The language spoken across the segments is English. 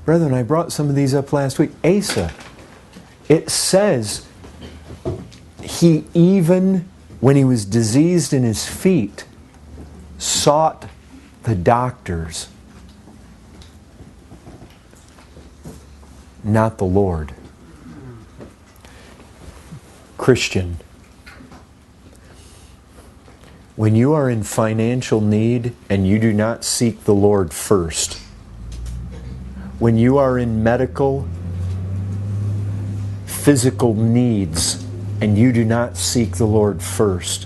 Brethren, I brought some of these up last week. Asa, it says he even, when he was diseased in his feet, sought the doctors, not the Lord. Christian, when you are in financial need and you do not seek the Lord first, when you are in medical, physical needs and you do not seek the Lord first,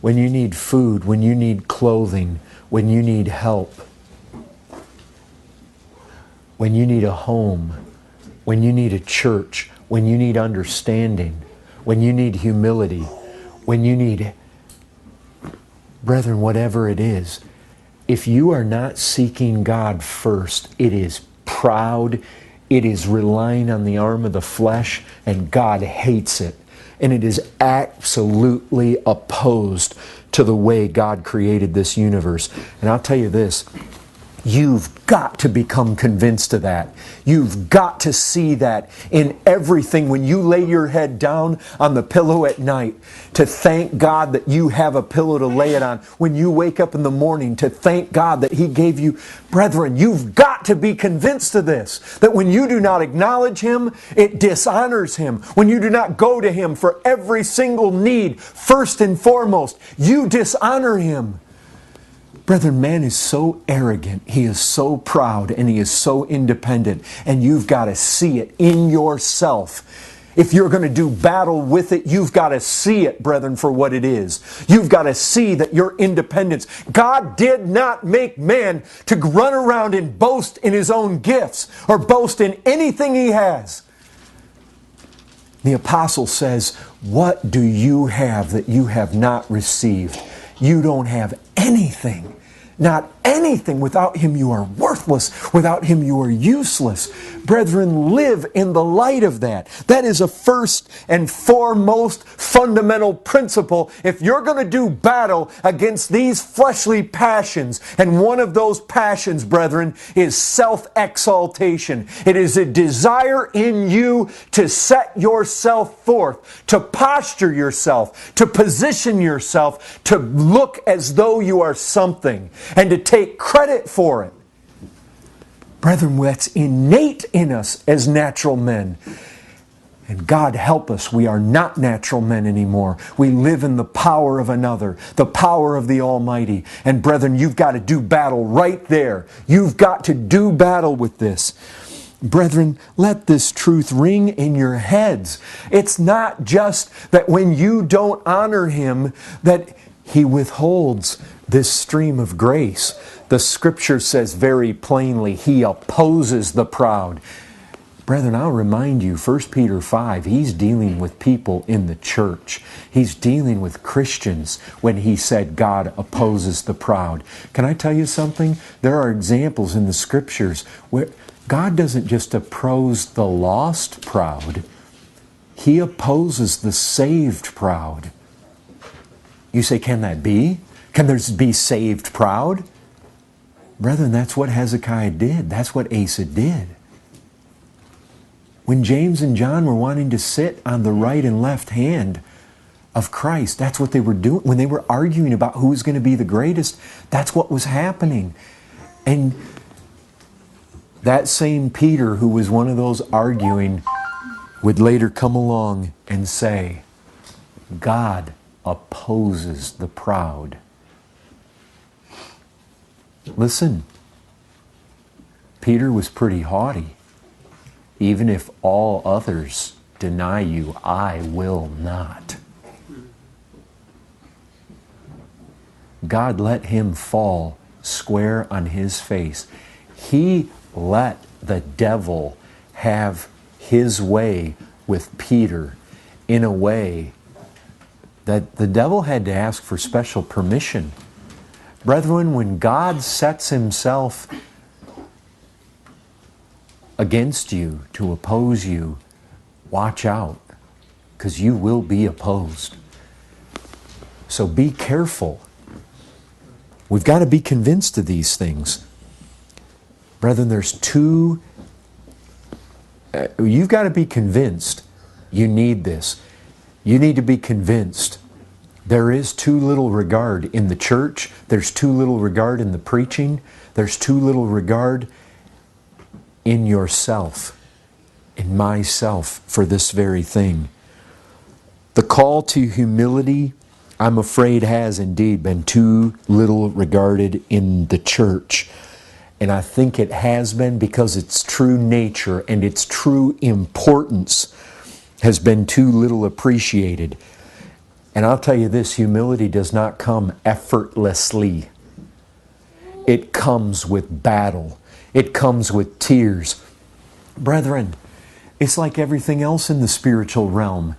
when you need food, when you need clothing, when you need help, when you need a home, when you need a church, when you need understanding, when you need humility, when you need, brethren, whatever it is, if you are not seeking God first, it is proud, it is relying on the arm of the flesh, and God hates it. And it is absolutely opposed to the way God created this universe. And I'll tell you this, you've got to become convinced of that. You've got to see that in everything. When you lay your head down on the pillow at night, to thank God that you have a pillow to lay it on. When you wake up in the morning, to thank God that He gave you. Brethren, you've got to be convinced of this. That when you do not acknowledge Him, it dishonors Him. When you do not go to Him for every single need, first and foremost, you dishonor Him. Brethren, man is so arrogant, he is so proud, and he is so independent. And you've got to see it in yourself. If you're going to do battle with it, you've got to see it, brethren, for what it is. You've got to see that your independence. God did not make man to run around and boast in his own gifts or boast in anything he has. The apostle says, "What do you have that you have not received?" You don't have anything. Not anything. Without Him you are worthless. Without Him you are useless. Brethren, live in the light of that. That is a first and foremost fundamental principle. If you're going to do battle against these fleshly passions, and one of those passions, brethren, is self-exaltation. It is a desire in you to set yourself forth, to posture yourself, to position yourself, to look as though you are something, and to take credit for it. Brethren, that's innate in us as natural men. And God help us, we are not natural men anymore. We live in the power of another, the power of the Almighty. And brethren, you've got to do battle right there. You've got to do battle with this. Brethren, let this truth ring in your heads. It's not just that when you don't honor Him, that He withholds this stream of grace. The Scripture says very plainly, He opposes the proud. Brethren, I'll remind you, 1 Peter 5, He's dealing with people in the church. He's dealing with Christians when He said God opposes the proud. Can I tell you something? There are examples in the Scriptures where God doesn't just oppose the lost proud. He opposes the saved proud. You say, can that be? Can there be saved proud? Brethren, that's what Hezekiah did. That's what Asa did. When James and John were wanting to sit on the right and left hand of Christ, that's what they were doing. When they were arguing about who was going to be the greatest, that's what was happening. And that same Peter, who was one of those arguing, would later come along and say, God opposes the proud. Listen, Peter was pretty haughty. Even if all others deny you, I will not. God let him fall square on his face. He let the devil have his way with Peter in a way that the devil had to ask for special permission. Brethren, when God sets Himself against you to oppose you, watch out, because you will be opposed. So be careful. We've got to be convinced of these things. Brethren, there's two... you've got to be convinced you need this. You need to be convinced. There is too little regard in the church. There's too little regard in the preaching. There's too little regard in yourself, in myself, for this very thing. The call to humility, I'm afraid, has indeed been too little regarded in the church. And I think it has been because its true nature and its true importance has been too little appreciated. And I'll tell you this, humility does not come effortlessly. It comes with battle. It comes with tears. Brethren, it's like everything else in the spiritual realm.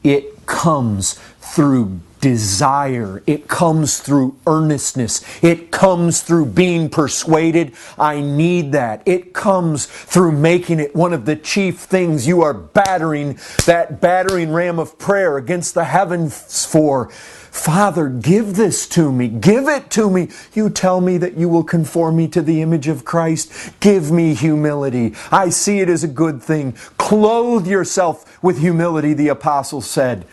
It comes through desire. It comes through earnestness. It comes through being persuaded. I need that. It comes through making it one of the chief things you are battering, that battering ram of prayer against the heavens for. Father, give this to me. Give it to me. You tell me that you will conform me to the image of Christ. Give me humility. I see it as a good thing. Clothe yourself with humility, the apostle said.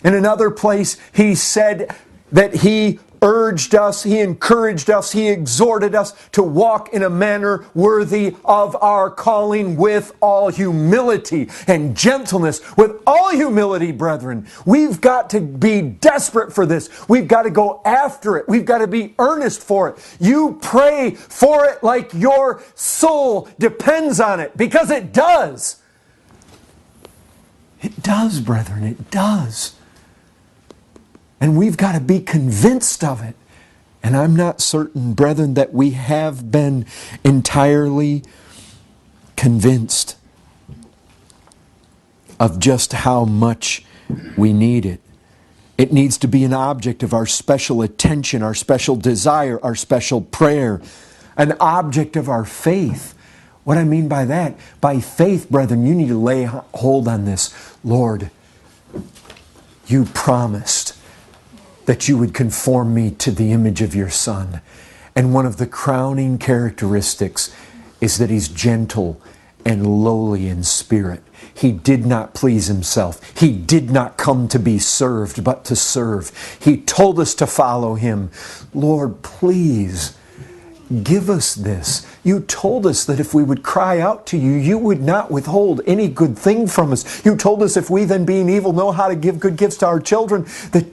In another place, he said that he urged us, he encouraged us, he exhorted us to walk in a manner worthy of our calling with all humility and gentleness. With all humility, brethren, we've got to be desperate for this. We've got to go after it. We've got to be earnest for it. You pray for it like your soul depends on it, because it does. It does, brethren, it does. And we've got to be convinced of it. And I'm not certain, brethren, that we have been entirely convinced of just how much we need it. It needs to be an object of our special attention, our special desire, our special prayer, an object of our faith. What I mean by that, by faith, brethren, you need to lay hold on this. Lord, you promised that you would conform me to the image of your Son. And one of the crowning characteristics is that He's gentle and lowly in spirit. He did not please Himself. He did not come to be served, but to serve. He told us to follow Him. Lord, please, give us this. You told us that if we would cry out to you, you would not withhold any good thing from us. You told us if we then, being evil, know how to give good gifts to our children, that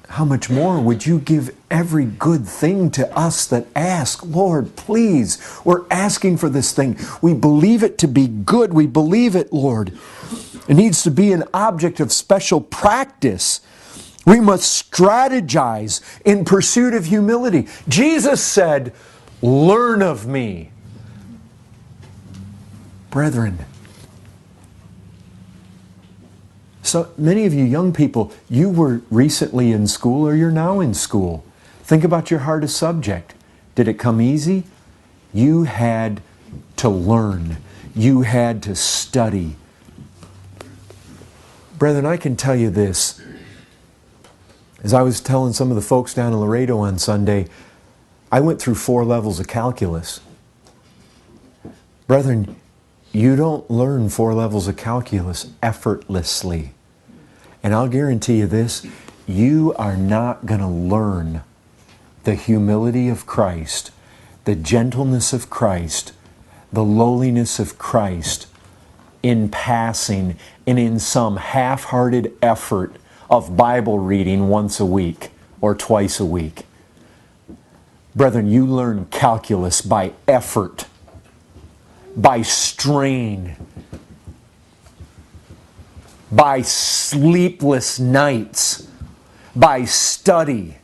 how much more would you give every good thing to us that ask? Lord, please, we're asking for this thing. We believe it to be good. We believe it, Lord. It needs to be an object of special practice. We must strategize in pursuit of humility. Jesus said, "Learn of me." Brethren, so many of you young people, you were recently in school or you're now in school. Think about your hardest subject. Did it come easy? You had to learn. You had to study. Brethren, I can tell you this. As I was telling some of the folks down in Laredo on Sunday, I went through 4 levels of calculus. Brethren, you don't learn 4 levels of calculus effortlessly. And I'll guarantee you this, you are not going to learn the humility of Christ, the gentleness of Christ, the lowliness of Christ in passing and in some half-hearted effort of Bible reading once a week or twice a week. Brethren, you learn calculus by effort, by strain, by sleepless nights, by study.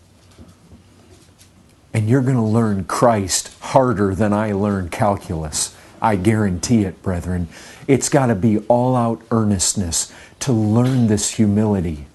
And you're going to learn Christ harder than I learned calculus. I guarantee it, brethren. It's got to be all-out earnestness to learn this humility.